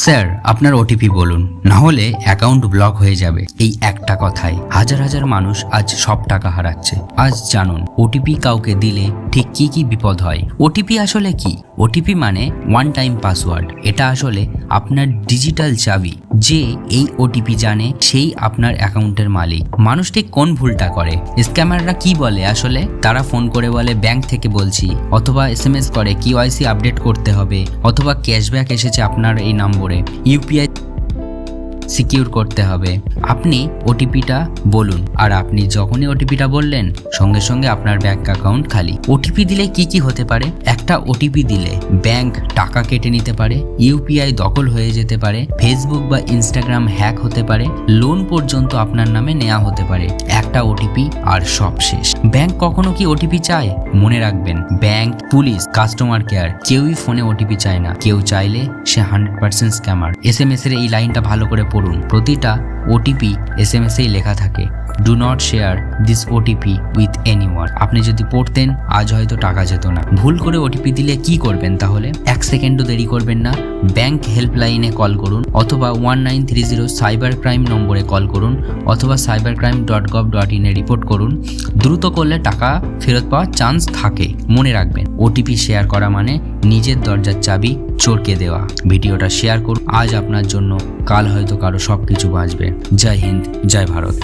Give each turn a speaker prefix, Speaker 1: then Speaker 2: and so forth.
Speaker 1: Sir আপনার OTP বলুন, না হলে অ্যাকাউন্ট ব্লক হয়ে যাবে। এই একটা কথায় হাজার হাজার মানুষ আজ সব টাকা হারাচ্ছে। আজ জানুন ওটিপি কাউকে দিলে ঠিক কি কি বিপদ হয়। ওটিপি আসলে কি? ওটিপি মানে ওয়ান টাইম পাসওয়ার্ড। এটা আসলে আপনার ডিজিটাল চাবি। যে এই ওটিপি জানে সেই আপনার অ্যাকাউন্টের মালিক। মানুষ ঠিক কোন ভুলটা করে? স্ক্যামাররা কি বলে আসলে? তারা ফোন করে বলে ব্যাংক থেকে বলছি, অথবা এসএমএস করে কেওয়াইসি আপডেট করতে হবে, অথবা ক্যাশব্যাক এসেছে আপনার এই নম্বরে, ইউপিআই সিকিউর করতে হবে। আপনি ওটিপিটা বলুন, আর আপনি যখনই ওটিপিটা বললেন সঙ্গে সঙ্গে আপনার ব্যাংক অ্যাকাউন্ট খালি। ওটিপি দিলে কি কি হতে পারে? একটা ওটিপি দিলে ব্যাংক টাকা কেটে নিতে পারে, ইউপিআই দখল হয়ে যেতে পারে, ফেসবুক বা ইনস্টাগ্রাম হ্যাক হতে পারে, লোন পর্যন্ত আপনার নামে নেওয়া হতে পারে। একটা ওটিপি আর সব শেষ। ব্যাংক কখনো কি ওটিপি চায়? মনে রাখবেন, ব্যাংক, পুলিশ, কাস্টমার কেয়ার কেউই ফোনে ওটিপি চায় না। কেউ চাইলে সে 100% স্ক্যামার। এসএমএস এর এই লাইনটা ভালো করে পড়ুন। প্রতিটা ওটিপি এসএমএস এই লেখা থাকে, do not share this OTP with anyone. আপনি যদি পড়তেন আজ হয়তো টাকা যেত না। ভুল করে ওটিপি দিলে কি করবেন তাহলে? 1 সেকেন্ডও দেরি করবেন না, ব্যাংক হেল্পলাইনে কল করুন, অথবা 1930 সাইবার ক্রাইম নম্বরে কল করুন, অথবা cybercrime.gov.in এ রিপোর্ট করুন। দ্রুত করলে টাকা ফেরত পাওয়ার চান্স থাকে। মনে রাখবেন, ওটিপি শেয়ার করা মানে নিজের দরজার চাবি চোরকে দেওয়া। ভিডিওটা শেয়ার করুন আজ আপনার জন্য, কাল হয়তো কারো সবকিছু বাঁচবে। জয় হিন্দ, জয় ভারত।